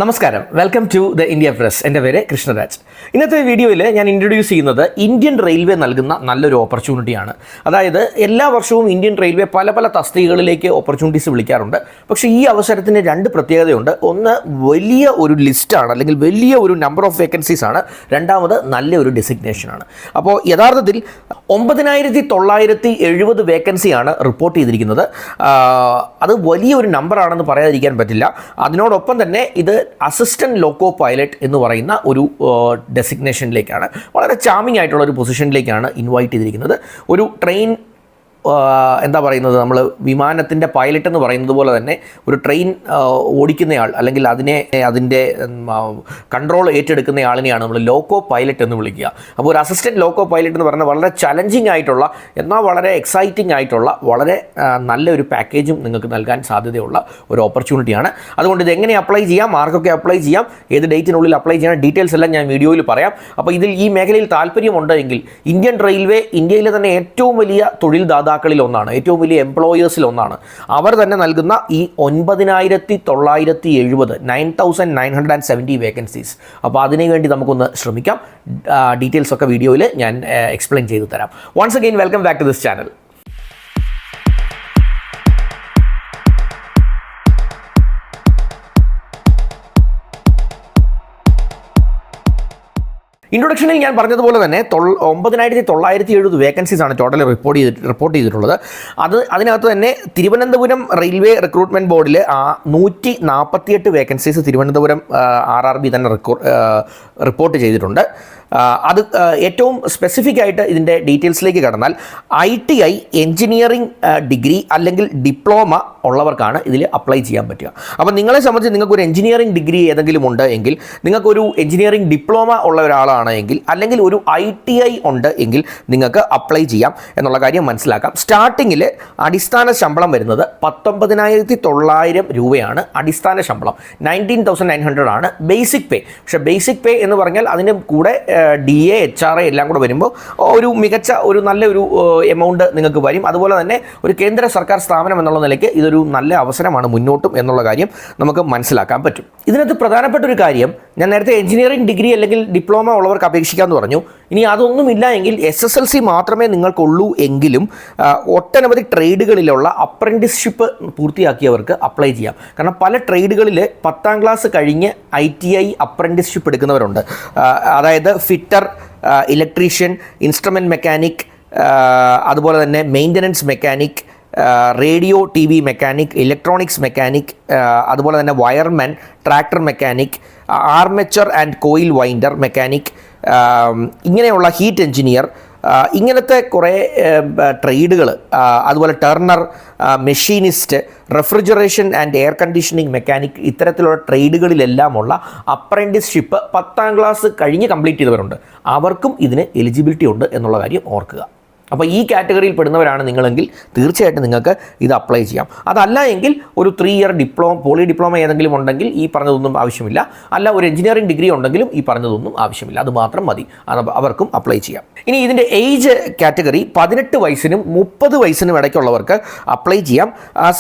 നമസ്കാരം, welcome to the India Press. എൻ്റെ പേര് കൃഷ്ണരാജ്. ഇന്നത്തെ വീഡിയോയിൽ ഞാൻ ഇൻട്രൊഡ്യൂസ് ചെയ്യുന്നത് ഇന്ത്യൻ റെയിൽവേ നൽകുന്ന നല്ലൊരു ഓപ്പർച്യൂണിറ്റിയാണ്. അതായത് എല്ലാ വർഷവും ഇന്ത്യൻ റെയിൽവേ പല പല തസ്തികകളിലേക്ക് ഓപ്പർച്യൂണിറ്റീസ് വിളിക്കാറുണ്ട്. പക്ഷേ ഈ അവസരത്തിന് രണ്ട് പ്രത്യേകതയുണ്ട്. ഒന്ന്, വലിയ ഒരു ലിസ്റ്റാണ്, അല്ലെങ്കിൽ വലിയ ഒരു നമ്പർ ഓഫ് വേക്കൻസീസ് ആണ്. രണ്ടാമത്, നല്ലൊരു ഡെസിഗ്നേഷനാണ്. അപ്പോൾ യഥാർത്ഥത്തിൽ 9970 വേക്കൻസിയാണ് റിപ്പോർട്ട് ചെയ്തിരിക്കുന്നത്. അത് വലിയൊരു നമ്പറാണെന്ന് പറയാതിരിക്കാൻ പറ്റില്ല. അതിനോടൊപ്പം തന്നെ ഇത് അസിസ്റ്റന്റ് ലോക്കോ പൈലറ്റ് എന്ന് പറയുന്ന ഒരു ഡെസിഗ്നേഷനിലേക്കാണ്, വളരെ ചാമിങ് ആയിട്ടുള്ള ഒരു പൊസിഷനിലേക്കാണ് ഇൻവൈറ്റ് ചെയ്തിരിക്കുന്നത്. ഒരു ട്രെയിൻ എന്താ പറയുന്നത്, നമ്മൾ വിമാനത്തിൻ്റെ പൈലറ്റ് എന്ന് പറയുന്നത് പോലെ തന്നെ ഒരു ട്രെയിൻ ഓടിക്കുന്നയാൾ, അല്ലെങ്കിൽ അതിൻ്റെ കൺട്രോൾ ഏറ്റെടുക്കുന്നയാളിനെയാണ് നമ്മൾ ലോക്കോ പൈലറ്റ് എന്ന് വിളിക്കുക. അപ്പോൾ ഒരു അസിസ്റ്റൻറ്റ് ലോക്കോ പൈലറ്റ് എന്ന് പറഞ്ഞാൽ വളരെ ചലഞ്ചിങ് ആയിട്ടുള്ള, എന്നാൽ വളരെ എക്സൈറ്റിംഗ് ആയിട്ടുള്ള, വളരെ നല്ലൊരു പാക്കേജും നിങ്ങൾക്ക് നൽകാൻ സാധ്യതയുള്ള ഒരു ഓപ്പർച്യൂണിറ്റിയാണ്. അതുകൊണ്ട് ഇത് എങ്ങനെ അപ്ലൈ ചെയ്യാം, മാർക്കൊക്കെ അപ്ലൈ ചെയ്യാം, ഏത് ഡേറ്റിനുള്ളിൽ അപ്ലൈ ചെയ്യാം, ഡീറ്റെയിൽസ് എല്ലാം ഞാൻ വീഡിയോയിൽ പറയാം. അപ്പോൾ ഈ മേഖലയിൽ താല്പര്യമുണ്ടെങ്കിൽ ഇന്ത്യൻ റെയിൽവേ ഇന്ത്യയിലെ തന്നെ ഏറ്റവും വലിയ തൊഴിൽ ദാതാക്കളിൽ ഒന്നാണ്, ഏറ്റവും വലിയ എംപ്ലോയേഴ്സിൽ ഒന്നാണ്. അവർ തന്നെ നൽകുന്ന ഈ 9970 വേക്കൻസീസ്. അപ്പോൾ അതിനുവേണ്ടി നമുക്കൊന്ന് ശ്രമിക്കാം. ഡീറ്റെയിൽസ് ഒക്കെ വീഡിയോയിൽ ഞാൻ എക്സ്പ്ലെയിൻ ചെയ്തു തരാം. Once again, welcome back to this channel. ഇൻട്രൊഡക്ഷനിൽ ഞാൻ പറഞ്ഞതുപോലെ തന്നെ 9970 വേക്കൻസീസ് ആണ് ടോട്ടൽ റിപ്പോർട്ട് ചെയ്തിട്ടുള്ളത്. അതിനകത്ത് തന്നെ തിരുവനന്തപുരം റെയിൽവേ റിക്രൂട്ട്മെൻറ്റ് ബോർഡിൽ 148 വേക്കൻസീസ് തിരുവനന്തപുരം RRB തന്നെ റിപ്പോർട്ട് ചെയ്തിട്ടുണ്ട്. അത് ഏറ്റവും സ്പെസിഫിക് ആയിട്ട് ഇതിൻ്റെ ഡീറ്റെയിൽസിലേക്ക് കടന്നാൽ ITI എൻജിനീയറിംഗ് ഡിഗ്രി അല്ലെങ്കിൽ ഡിപ്ലോമ ഉള്ളവർക്കാണ് ഇതിൽ അപ്ലൈ ചെയ്യാൻ പറ്റുക. അപ്പോൾ നിങ്ങളെ സംബന്ധിച്ച് നിങ്ങൾക്കൊരു എൻജിനീയറിംഗ് ഡിഗ്രി ഏതെങ്കിലും ഉണ്ട് എങ്കിൽ, നിങ്ങൾക്കൊരു എൻജിനീയറിംഗ് ഡിപ്ലോമ ഉള്ള ഒരാളാണ് എങ്കിൽ, അല്ലെങ്കിൽ ഒരു ITI ഉണ്ട് എങ്കിൽ നിങ്ങൾക്ക് അപ്ലൈ ചെയ്യാം എന്നുള്ള കാര്യം മനസ്സിലാക്കാം. സ്റ്റാർട്ടിങ്ങിൽ അടിസ്ഥാന ശമ്പളം വരുന്നത് 19,900 രൂപയാണ്. അടിസ്ഥാന ശമ്പളം 19,900 ആണ് ബേസിക് പേ. പക്ഷേ ബേസിക് പേ എന്ന് പറഞ്ഞാൽ അതിൻ്റെ കൂടെ DA HRA എല്ലാം കൂടെ വരുമ്പോൾ ഒരു മികച്ച ഒരു നല്ലൊരു എമൗണ്ട് നിങ്ങൾക്ക് വരും. അതുപോലെ തന്നെ ഒരു കേന്ദ്ര സർക്കാർ സ്ഥാപനം എന്നുള്ള നിലയ്ക്ക് ഇതൊരു നല്ല അവസരമാണ് മുന്നോട്ടും എന്നുള്ള കാര്യം നമുക്ക് മനസ്സിലാക്കാൻ പറ്റും. ഇതിനകത്ത് പ്രധാനപ്പെട്ട ഒരു കാര്യം, ഞാൻ നേരത്തെ എഞ്ചിനീയറിംഗ് ഡിഗ്രി അല്ലെങ്കിൽ ഡിപ്ലോമ ഉള്ളവർക്ക് അപേക്ഷിക്കാമെന്ന് പറഞ്ഞു. ഇനി അതൊന്നുമില്ല എങ്കിൽ SSLC മാത്രമേ നിങ്ങൾക്കുള്ളൂ എങ്കിലും ഒട്ടനവധി ട്രേഡുകളിലുള്ള അപ്രൻറ്റിസ്ഷിപ്പ് പൂർത്തിയാക്കിയവർക്ക് അപ്ലൈ ചെയ്യാം. കാരണം പല ട്രേഡുകളിൽ 10ാം ക്ലാസ് കഴിഞ്ഞ് ITI അപ്രൻറ്റിസ്ഷിപ്പ് എടുക്കുന്നവരുണ്ട്. അതായത് ഫിറ്റർ, ഇലക്ട്രീഷ്യൻ, ഇൻസ്ട്രുമെൻറ്റ് മെക്കാനിക്, അതുപോലെ തന്നെ maintenance mechanic, radio TV mechanic, electronics mechanic, അതുപോലെ തന്നെ wireman, tractor mechanic, armature and coil winder mechanic, ഇങ്ങനെയുള്ള ഹീറ്റ് എഞ്ചിനീയർ, ഇങ്ങനത്തെ കുറേ ട്രേഡുകൾ, അതുപോലെ Turner, machinist, refrigeration and air conditioning mechanic, ഇത്തരത്തിലുള്ള ട്രേഡുകളിലെല്ലാമുള്ള അപ്രൻറ്റിസ്ഷിപ്പ് 10ാം ക്ലാസ് കഴിഞ്ഞ് കംപ്ലീറ്റ് ചെയ്തവരുണ്ട്. അവർക്കും ഇതിന് എലിജിബിലിറ്റി ഉണ്ട് എന്നുള്ള കാര്യം ഓർക്കുക. അപ്പോൾ ഈ കാറ്റഗറിയിൽ പെടുന്നവരാണ് നിങ്ങളെങ്കിൽ തീർച്ചയായിട്ടും നിങ്ങൾക്ക് ഇത് അപ്ലൈ ചെയ്യാം. അതല്ല എങ്കിൽ ഒരു 3 ഇയർ പോളി ഡിപ്ലോമ ഏതെങ്കിലും ഉണ്ടെങ്കിൽ ഈ പറഞ്ഞതൊന്നും ആവശ്യമില്ല. അല്ല, ഒരു എഞ്ചിനീയറിംഗ് ഡിഗ്രി ഉണ്ടെങ്കിലും ഈ പറഞ്ഞതൊന്നും ആവശ്യമില്ല. അത് മാത്രം മതി, അവർക്കും അപ്ലൈ ചെയ്യാം. ഇനി ഇതിൻ്റെ ഏജ് കാറ്റഗറി 18 വയസ്സിനും 30 വയസ്സിനും ഇടയ്ക്കുള്ളവർക്ക് അപ്ലൈ ചെയ്യാം.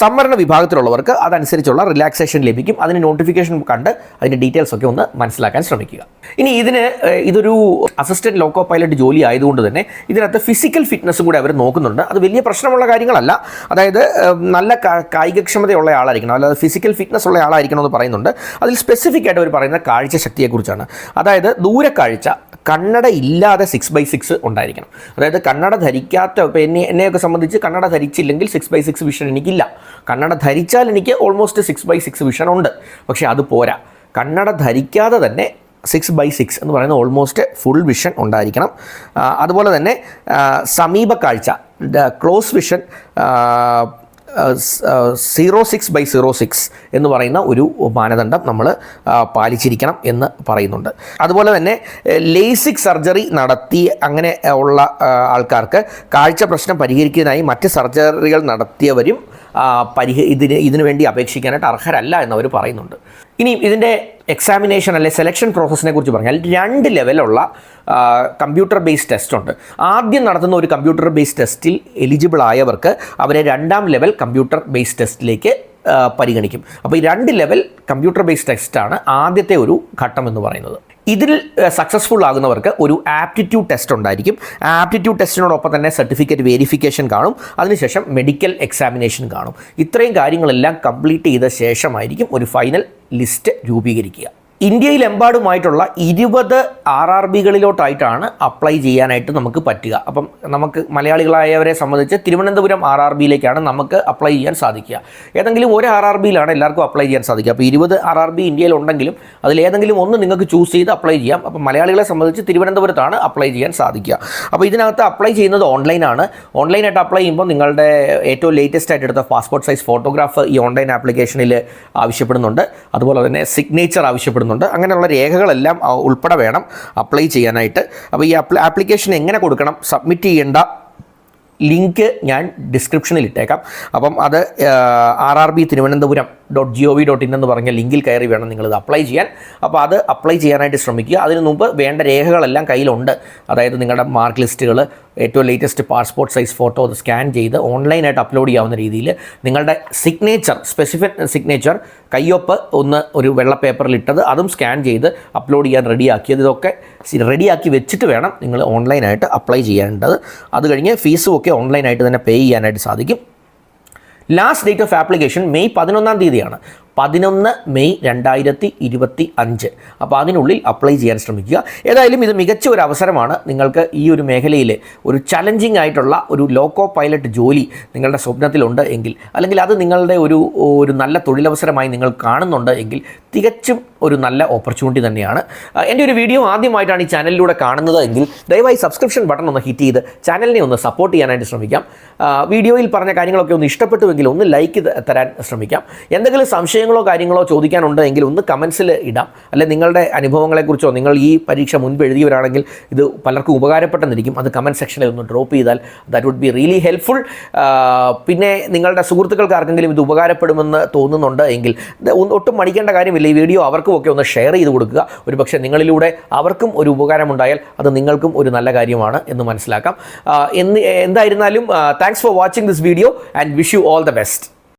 സംവരണ വിഭാഗത്തിലുള്ളവർക്ക് അതനുസരിച്ചുള്ള റിലാക്സേഷൻ ലഭിക്കും. അതിന് നോട്ടിഫിക്കേഷൻ കണ്ട് അതിൻ്റെ ഡീറ്റെയിൽസ് ഒക്കെ ഒന്ന് മനസ്സിലാക്കാൻ ശ്രമിക്കുക. ഇനി ഇതൊരു അസിസ്റ്റൻറ്റ് ലോക്കോ പൈലറ്റ് ജോലി ആയതുകൊണ്ട് തന്നെ ഇതിനകത്ത് ഫിസിക്കൽ ഫിറ്റ്നസ്സും കൂടെ അവർ നോക്കുന്നുണ്ട്. അത് വലിയ പ്രശ്നമുള്ള കാര്യങ്ങളല്ല. അതായത് നല്ല കായികക്ഷമതയുള്ള ആളായിരിക്കണം, അല്ലാതെ ഫിസിക്കൽ ഫിറ്റ്നസ് ഉള്ള ആളായിരിക്കണം എന്ന് പറയുന്നുണ്ട്. അതിൽ സ്പെസിഫിക് ആയിട്ട് അവർ പറയുന്ന കാഴ്ചശക്തിയെക്കുറിച്ചാണ്. അതായത് ദൂരക്കാഴ്ച കണ്ണട ഇല്ലാതെ 6x6 ഉണ്ടായിരിക്കണം. അതായത് കണ്ണട ധരിക്കാത്ത, ഇപ്പോൾ എന്നെയൊക്കെ സംബന്ധിച്ച് കണ്ണട ധരിച്ചില്ലെങ്കിൽ 6x6 വിഷൻ എനിക്കില്ല. കണ്ണട ധരിച്ചാൽ എനിക്ക് ഓൾമോസ്റ്റ് 6x6 വിഷൻ ഉണ്ട്. പക്ഷേ അത് പോരാ. കണ്ണട ധരിക്കാതെ തന്നെ 6x6 എന്ന് പറയുന്നത് ഓൾമോസ്റ്റ് ഫുൾ വിഷൻ ഉണ്ടായിരിക്കണം. അതുപോലെ തന്നെ സമീപക്കാഴ്ച, ക്ലോസ് വിഷൻ 06/06 എന്ന് പറയുന്ന ഒരു മാനദണ്ഡം നമ്മൾ പാലിച്ചിരിക്കണം എന്ന് പറയുന്നുണ്ട്. അതുപോലെ തന്നെ ലേസിക് സർജറി നടത്തി അങ്ങനെ ഉള്ള ആൾക്കാർക്ക് കാഴ്ച പ്രശ്നം പരിഹരിക്കുന്നതിനായി മറ്റ് സർജറികൾ നടത്തിയവരും ഇതിനു വേണ്ടി അപേക്ഷിക്കാനായിട്ട് അർഹരല്ല എന്നവർ പറയുന്നുണ്ട്. ഇനി ഇതിൻ്റെ എക്സാമിനേഷൻ അല്ലെ സെലക്ഷൻ പ്രോസസ്സിനെ കുറിച്ച് പറഞ്ഞാൽ 2 ലെവലുള്ള കമ്പ്യൂട്ടർ ബേസ്ഡ് ടെസ്റ്റ് ഉണ്ട്. ആദ്യം നടത്തുന്ന ഒരു കമ്പ്യൂട്ടർ ബേസ്ഡ് ടെസ്റ്റിൽ എലിജിബിൾ ആയവർക്ക് അവരെ 2ാം ലെവൽ കമ്പ്യൂട്ടർ ബേസ്ഡ് ടെസ്റ്റിലേക്ക് പരിഗണിക്കും. അപ്പോൾ ഈ 2 ലെവൽ കമ്പ്യൂട്ടർ ബേസ്ഡ് ടെസ്റ്റാണ് ആദ്യത്തെ ഒരു ഘട്ടം എന്ന് പറയുന്നത്. ഇതിൽ സക്സസ്ഫുൾ ആകുന്നവർക്ക് ഒരു ആപ്റ്റിറ്റ്യൂഡ് ടെസ്റ്റ് ഉണ്ടായിരിക്കും. ആപ്റ്റിറ്റ്യൂഡ് ടെസ്റ്റിനോടൊപ്പം തന്നെ സർട്ടിഫിക്കറ്റ് വെരിഫിക്കേഷൻ കാണും. അതിനുശേഷം മെഡിക്കൽ എക്സാമിനേഷൻ കാണും. ഇത്രയും കാര്യങ്ങളെല്ലാം കംപ്ലീറ്റ് ചെയ്ത ശേഷമായിരിക്കും ഒരു ഫൈനൽ ലിസ്റ്റ് രൂപീകരിക്കുക. ഇന്ത്യയിലെമ്പാടുമായിട്ടുള്ള 20 RRBകളിലോട്ടായിട്ടാണ് അപ്ലൈ ചെയ്യാനായിട്ട് നമുക്ക് പറ്റുക. അപ്പം നമുക്ക് മലയാളികളായവരെ സംബന്ധിച്ച് തിരുവനന്തപുരം RRBയിലേക്കാണ് നമുക്ക് അപ്ലൈ ചെയ്യാൻ സാധിക്കുക. ഏതെങ്കിലും ഒരു RRBയിലാണ് എല്ലാവർക്കും അപ്ലൈ ചെയ്യാൻ സാധിക്കുക. അപ്പോൾ 20 RRB ഇന്ത്യയിലുണ്ടെങ്കിലും അതിലേതെങ്കിലും ഒന്ന് നിങ്ങൾക്ക് ചൂസ് ചെയ്ത് അപ്ലൈ ചെയ്യാം. അപ്പം മലയാളികളെ സംബന്ധിച്ച് തിരുവനന്തപുരത്താണ് അപ്ലൈ ചെയ്യാൻ സാധിക്കുക. അപ്പോൾ ഇതിനകത്ത് അപ്ലൈ ചെയ്യുന്നത് ഓൺലൈനാണ്. ഓൺലൈനായിട്ട് അപ്ലൈ ചെയ്യുമ്പോൾ നിങ്ങളുടെ ഏറ്റവും ലേറ്റസ്റ്റ് ആയിട്ട് എടുത്ത പാസ്പോർട്ട് സൈസ് ഫോട്ടോഗ്രാഫ് ഈ ഓൺലൈൻ ആപ്ലിക്കേഷനിൽ ആവശ്യപ്പെടുന്നുണ്ട്. അതുപോലെ തന്നെ സിഗ്നേച്ചർ ആവശ്യപ്പെടുന്നുണ്ട്. അങ്ങനെയുള്ള രേഖകളെല്ലാം ഉൾപ്പെടെ വേണം അപ്ലൈ ചെയ്യാനായിട്ട്. അപ്പോൾ ഈ ആപ്ലിക്കേഷൻ എങ്ങനെ കൊടുക്കണം, സബ്മിറ്റ് ചെയ്യേണ്ട ലിങ്ക് ഞാൻ ഡിസ്ക്രിപ്ഷനിൽ ഇട്ടേക്കാം. അപ്പം അത് rrbthiruvanaന്തപുരം.gov.in എന്ന് പറഞ്ഞ ലിങ്കിൽ കയറി വേണം നിങ്ങളിത് അപ്ലൈ ചെയ്യാൻ. അപ്പോൾ അത് അപ്ലൈ ചെയ്യാനായിട്ട് ശ്രമിക്കുക. അതിന് മുമ്പ് വേണ്ട രേഖകളെല്ലാം കയ്യിലുണ്ട്. അതായത് നിങ്ങളുടെ മാർക്ക് ലിസ്റ്റുകൾ, ഏറ്റവും ലേറ്റസ്റ്റ് പാസ്പോർട്ട് സൈസ് ഫോട്ടോ അത് സ്കാൻ ചെയ്ത് ഓൺലൈനായിട്ട് അപ്ലോഡ് ചെയ്യാവുന്ന രീതിയിൽ നിങ്ങളുടെ സിഗ്നേച്ചർ, സ്പെസിഫിക് സിഗ്നേച്ചർ, കയ്യൊപ്പ് ഒരു വെള്ള പേപ്പറിൽ ഇട്ടത് അതും സ്കാൻ ചെയ്ത് അപ്ലോഡ് ചെയ്യാൻ റെഡിയാക്കിയത്, ഇതൊക്കെ റെഡിയാക്കി വെച്ചിട്ട് വേണം നിങ്ങൾ ഓൺലൈനായിട്ട് അപ്ലൈ ചെയ്യേണ്ടത്. അത് കഴിഞ്ഞ് ഫീസും ഒക്കെ ഓൺലൈനായിട്ട് തന്നെ പേ ചെയ്യാനായിട്ട് സാധിക്കും. Last date of application May 11-ാം തീയതിയാണ്. 11 മെയ് 2025. അപ്പോൾ അതിനുള്ളിൽ അപ്ലൈ ചെയ്യാൻ ശ്രമിക്കുക. ഏതായാലും ഇത് മികച്ച ഒരു അവസരമാണ്. നിങ്ങൾക്ക് ഈ ഒരു മേഖലയിൽ ഒരു ചലഞ്ചിങ് ആയിട്ടുള്ള ഒരു ലോക്കോ പൈലറ്റ് ജോലി നിങ്ങളുടെ സ്വപ്നത്തിലുണ്ട് എങ്കിൽ, അല്ലെങ്കിൽ അത് നിങ്ങളുടെ ഒരു നല്ല തൊഴിലവസരമായി നിങ്ങൾ കാണുന്നുണ്ട് എങ്കിൽ തികച്ചും ഒരു നല്ല ഓപ്പർച്യൂണിറ്റി തന്നെയാണ്. എൻ്റെ ഒരു വീഡിയോ ആദ്യമായിട്ടാണ് ഈ ചാനലിലൂടെ കാണുന്നത് എങ്കിൽ ദയവായി സബ്സ്ക്രിപ്ഷൻ ബട്ടൺ ഒന്ന് ഹിറ്റ് ചെയ്ത് ചാനലിനെ ഒന്ന് സപ്പോർട്ട് ചെയ്യാനായിട്ട് ശ്രമിക്കാം. വീഡിയോയിൽ പറഞ്ഞ കാര്യങ്ങളൊക്കെ ഒന്ന് ഇഷ്ടപ്പെട്ടുവെങ്കിൽ ഒന്ന് ലൈക്ക് തരാൻ ശ്രമിക്കാം. എന്തെങ്കിലും സംശയങ്ങളോ കാര്യങ്ങളോ ചോദിക്കാനുണ്ട് എങ്കിൽ ഒന്ന് കമൻസിൽ ഇടാം. അല്ലെങ്കിൽ നിങ്ങളുടെ അനുഭവങ്ങളെക്കുറിച്ചോ, നിങ്ങൾ ഈ പരീക്ഷ മുൻപ് എഴുതിയവരാണെങ്കിൽ ഇത് പലർക്കും ഉപകാരപ്പെട്ടെന്നിരിക്കും, അത് കമൻറ്റ് സെക്ഷനിൽ ഒന്ന് ഡ്രോപ്പ് ചെയ്താൽ that would be really helpful. പിന്നെ നിങ്ങളുടെ സുഹൃത്തുക്കൾക്ക് ആർക്കെങ്കിലും ഇത് ഉപകാരപ്പെടുമെന്ന് തോന്നുന്നുണ്ട് എങ്കിൽ ഒട്ടും മടിക്കേണ്ട കാര്യമില്ല. ഈ വീഡിയോ അവർക്കും ഒക്കെ ഒന്ന് ഷെയർ ചെയ്ത് കൊടുക്കുക. ഒരു പക്ഷേ നിങ്ങളിലൂടെ അവർക്കും ഒരു ഉപകാരമുണ്ടായാൽ അത് നിങ്ങൾക്കും ഒരു നല്ല കാര്യമാണ് എന്ന് മനസ്സിലാക്കാം. എന്തായിരുന്നാലും thanks for watching this video and wish you all the best.